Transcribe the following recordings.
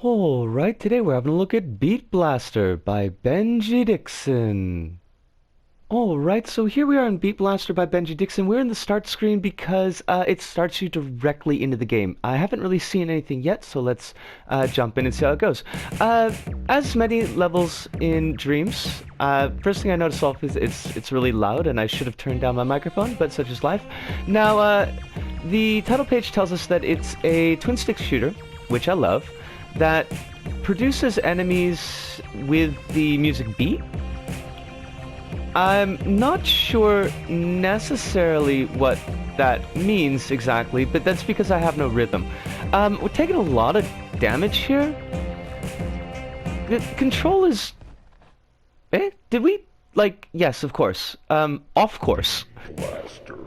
Alright, today we're having a look at Beat Blaster by Benji Dixon. Alright, so here we are in Beat Blaster by Benji Dixon. We're in the start screen because it starts you directly into the game. I haven't really seen anything yet, so let's jump in and see how it goes. As many levels in Dreams, first thing I notice off is it's really loud, and I should have turned down my microphone, but such is life. Now, the title page tells us that it's a twin-stick shooter, which I love, that produces enemies with the music beat. I'm not sure necessarily what that means exactly, but that's because I have no rhythm. We're taking a lot of damage here. The control is... Did we... Like, yes, of course. Off course.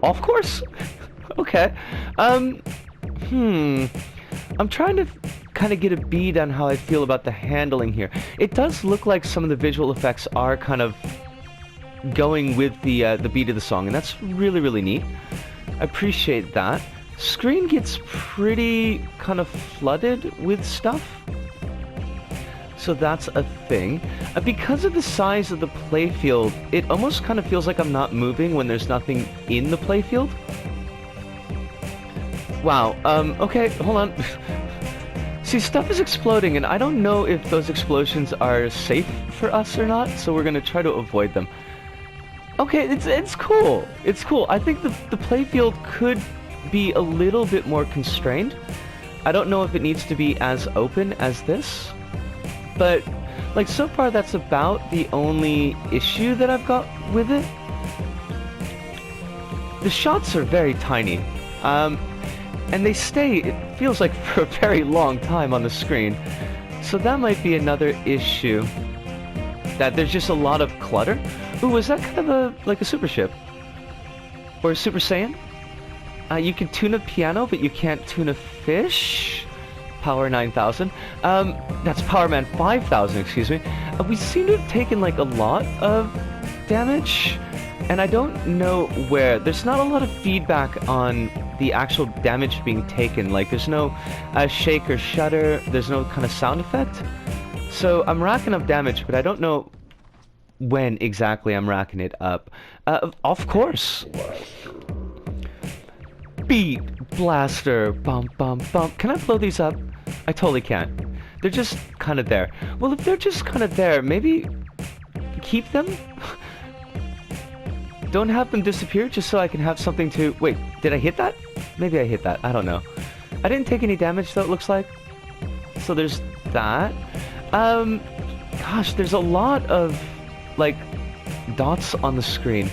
Off course? Okay. I'm trying to kind of get a bead on how I feel about the handling here. It does look like some of the visual effects are kind of going with the beat of the song, and that's really, really neat. I appreciate that. Screen gets pretty kind of flooded with stuff, so that's a thing. Because of the size of the playfield, it almost kind of feels like I'm not moving when there's nothing in the playfield. Wow, okay, hold on. See, stuff is exploding, and I don't know if those explosions are safe for us or not, so we're gonna try to avoid them. Okay, it's cool. It's cool. I think the playfield could be a little bit more constrained. I don't know if it needs to be as open as this, but like so far that's about the only issue that I've got with it. The shots are very tiny, and they stay, it feels like, for a very long time on the screen. So that might be another issue, that there's just a lot of clutter. Ooh, is that kind of like a super ship? Or a Super Saiyan? You can tune a piano, but you can't tune a fish? Power 9000. That's Power Man 5000, excuse me. We seem to have taken like a lot of damage, and I don't know where. There's not a lot of feedback on the actual damage being taken. Like, there's no shake or shudder, there's no kind of sound effect. So I'm racking up damage, but I don't know when exactly I'm racking it up. Of course. Beat Blaster. Bum bum bum. Can I blow these up? I totally can't. They're just kind of there. Well, if they're just kind of there, maybe keep them? Don't have them disappear just so I can have something to... Wait, did I hit that? Maybe I hit that. I don't know. I didn't take any damage, though, it looks like. So there's that. Gosh, there's a lot of, like, dots on the screen.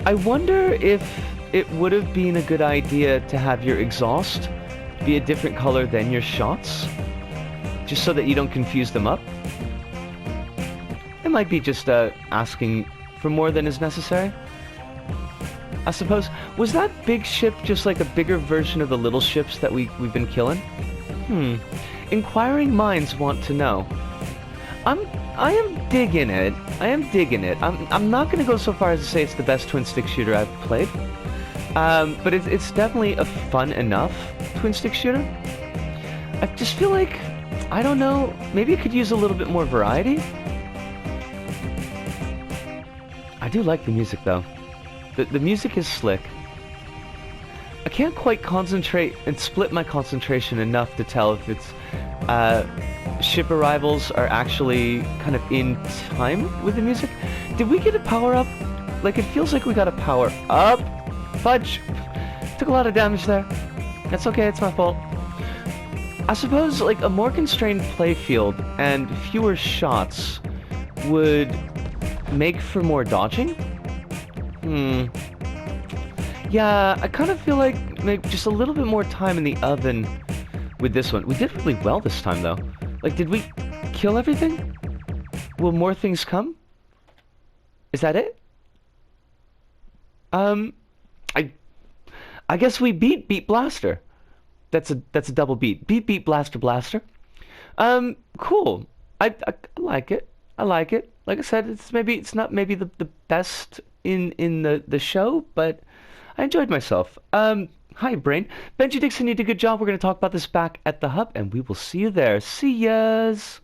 I wonder if it would have been a good idea to have your exhaust be a different color than your shots, just so that you don't confuse them up. It might be just asking for more than is necessary, I suppose. Was that big ship just like a bigger version of the little ships that we've been killing? Inquiring minds want to know. I am digging it. I am digging it. I'm not gonna go so far as to say it's the best twin stick shooter I've played, but it's definitely a fun enough twin stick shooter. I just feel like, I don't know, maybe it could use a little bit more variety. I do like the music, though. The music is slick. I can't quite concentrate and split my concentration enough to tell if it's ship arrivals are actually kind of in time with the music. Did we get a power up? Like, it feels like we got a power up. Fudge! Took a lot of damage there. That's okay, it's my fault. I suppose, like, a more constrained playfield and fewer shots would make for more dodging? Yeah, I kind of feel like maybe just a little bit more time in the oven with this one. We did really well this time, though. Like, did we kill everything? Will more things come? Is that it? I guess we beat Blaster. That's a double beat. Beat Blaster Blaster. Cool. I like it. I like it. Like I said, it's not maybe the best in the show, but I enjoyed myself. Hi, Brain. Benji Dixon, you did a good job. We're going to talk about this back at the hub, and we will see you there. See yas!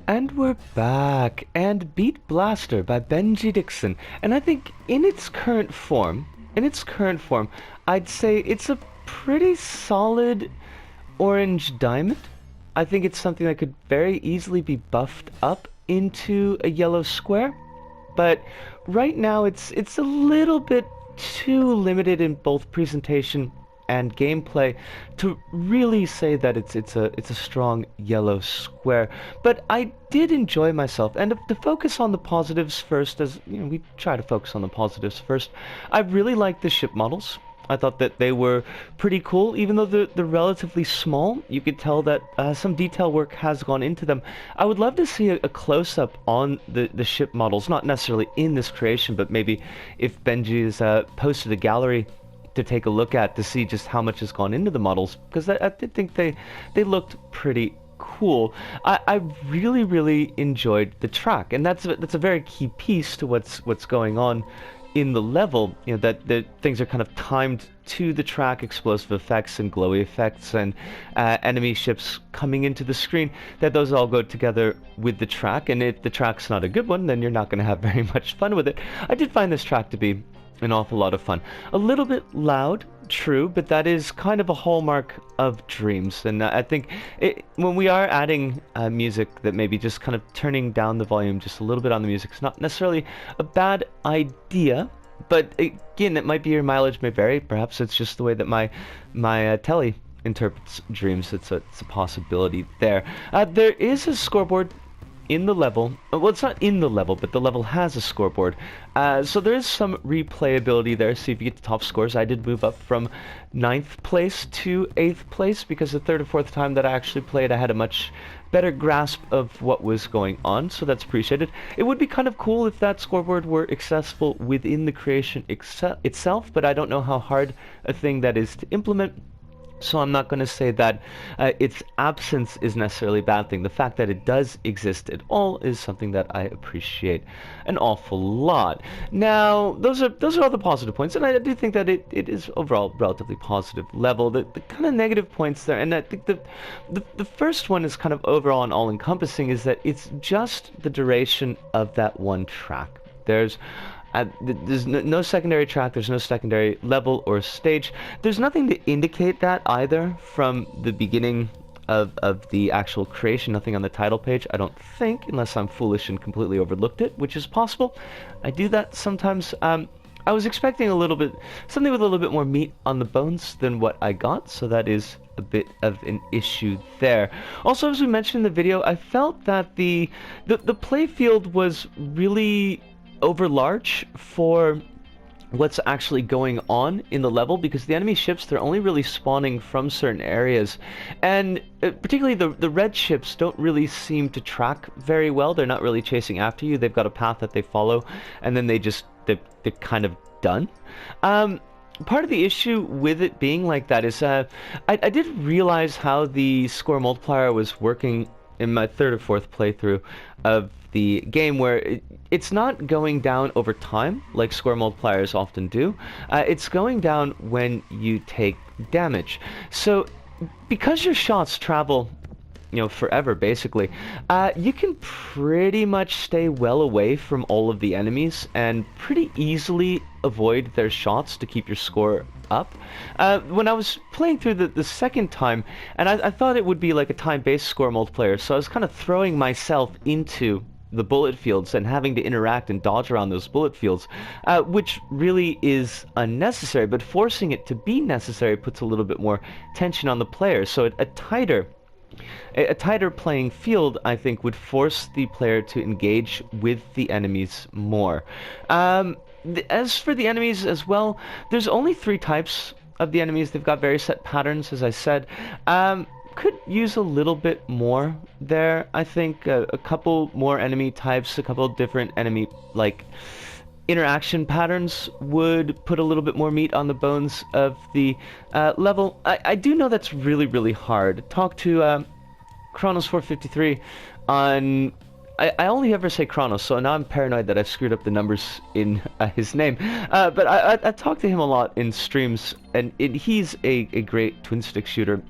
And we're back, and Beat Blaster by Benji Dixon. And I think in its current form, I'd say it's a pretty solid orange diamond. I think it's something that could very easily be buffed up into a yellow square. But right now it's a little bit too limited in both presentation and gameplay to really say that it's a strong yellow square. But I did enjoy myself, and to focus on the positives first, as you know, we try to focus on the positives first. I really liked the ship models. I thought that they were pretty cool, even though they're relatively small. You could tell that some detail work has gone into them. I would love to see a close-up on the ship models, not necessarily in this creation, but maybe if Benji's posted a gallery to take a look at to see just how much has gone into the models, because I did think they looked pretty cool. I really enjoyed the track, and that's a very key piece to what's going on in the level. You know, that the things are kind of timed to the track, explosive effects and glowy effects and enemy ships coming into the screen, that those all go together with the track. And if the track's not a good one, then you're not going to have very much fun with it. I did find this track to be an awful lot of fun. A little bit loud, true, but that is kind of a hallmark of Dreams. And I think when we are adding music, that maybe just kind of turning down the volume just a little bit on the music is not necessarily a bad idea. But again, it might be your mileage may vary. Perhaps it's just the way that my telly interprets Dreams. It's a possibility there. There is a scoreboard in the level. Well, it's not in the level, but the level has a scoreboard. So there is some replayability there. See if you get the top scores. I did move up from 9th place to 8th place because the 3rd or 4th time that I actually played, I had a much better grasp of what was going on, so that's appreciated. It would be kind of cool if that scoreboard were accessible within the creation itself, but I don't know how hard a thing that is to implement. So I'm not going to say that its absence is necessarily a bad thing. The fact that it does exist at all is something that I appreciate an awful lot. Now, those are all the positive points, and I do think that it is overall relatively positive level. The kind of negative points there, and I think the first one is kind of overall and all-encompassing, is that it's just the duration of that one track. There's no secondary track, there's no secondary level or stage. There's nothing to indicate that either from the beginning of the actual creation, nothing on the title page, I don't think, unless I'm foolish and completely overlooked it, which is possible. I do that sometimes. I was expecting something with a little bit more meat on the bones than what I got, so that is a bit of an issue there. Also, as we mentioned in the video, I felt that the playfield was really overlarge for what's actually going on in the level, because the enemy ships, they're only really spawning from certain areas, and particularly the red ships don't really seem to track very well. They're not really chasing after you. They've got a path that they follow, and then they're kind of done. Part of the issue with it being like that is I did realize how the score multiplier was working in my 3rd or 4th playthrough of the game, where it's not going down over time like score multipliers often do. It's going down when you take damage. So because your shots travel, you know, forever basically, you can pretty much stay well away from all of the enemies and pretty easily avoid their shots to keep your score up. When I was playing through the second time, and I thought it would be like a time-based score multiplayer, so I was kind of throwing myself into the bullet fields and having to interact and dodge around those bullet fields, which really is unnecessary, but forcing it to be necessary puts a little bit more tension on the player. So a tighter playing field, I think, would force the player to engage with the enemies more. As for the enemies as well, there's only 3 types of the enemies. They've got very set patterns, as I said. Could use a little bit more there. I think a couple more enemy types, a couple different enemy interaction patterns would put a little bit more meat on the bones of the level. I do know that's really hard. Talk to Chronos453 on I only ever say Kronos, so now I'm paranoid that I've screwed up the numbers in his name. But I talk to him a lot in streams, and he's a great twin-stick shooter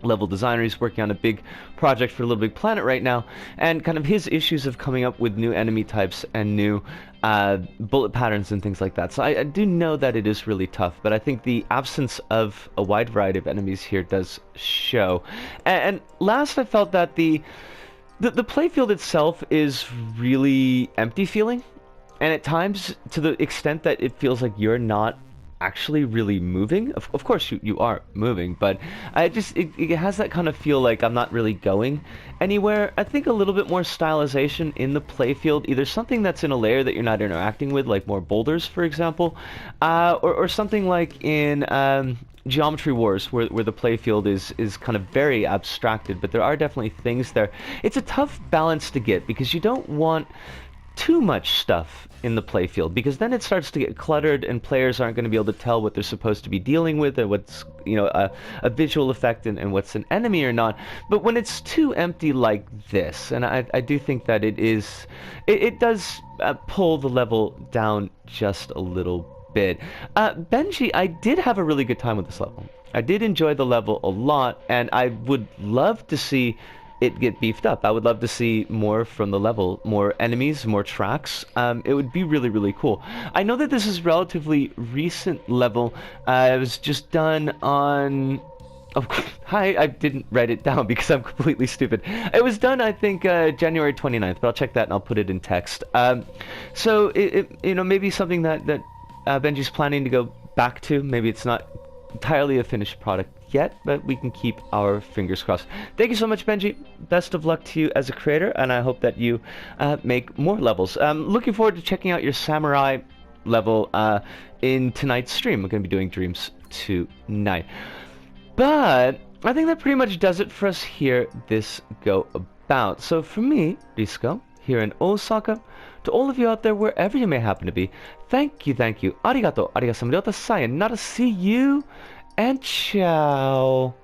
level designer. He's working on a big project for Little Big Planet right now, and kind of his issues of coming up with new enemy types and new bullet patterns and things like that. So I do know that it is really tough, but I think the absence of a wide variety of enemies here does show. And last, I felt that the playfield itself is really empty feeling, and at times to the extent that it feels like you're not actually really moving. Of course you are moving, but it has that kind of feel like I'm not really going anywhere. I think a little bit more stylization in the playfield, either something that's in a layer that you're not interacting with, like more boulders, for example, or something like in Geometry Wars, where the playfield is kind of very abstracted, but there are definitely things there. It's a tough balance to get, because you don't want too much stuff in the playfield, because then it starts to get cluttered and players aren't going to be able to tell what they're supposed to be dealing with, and what's, you know, a visual effect and what's an enemy or not. But when it's too empty like this, and I do think that it does pull the level down just a little bit. Benji, I did have a really good time with this level. I did enjoy the level a lot, and I would love to see it get beefed up. I would love to see more from the level, more enemies, more tracks. It would be really, really cool. I know that this is relatively recent level. It was just done on... Oh, hi, I didn't write it down because I'm completely stupid. It was done, I think, January 29th, but I'll check that and I'll put it in text. So, you know, maybe something that Benji's planning to go back to. Maybe it's not entirely a finished product yet, but we can keep our fingers crossed. Thank you so much, Benji. Best of luck to you as a creator, and I hope that you make more levels. Looking forward to checking out your samurai level in tonight's stream. We're going to be doing Dreams tonight. But I think that pretty much does it for us here this go about. So for me, Risco, here in Osaka, to all of you out there, wherever you may happen to be, thank you, arigato, sayonara, see you, and ciao.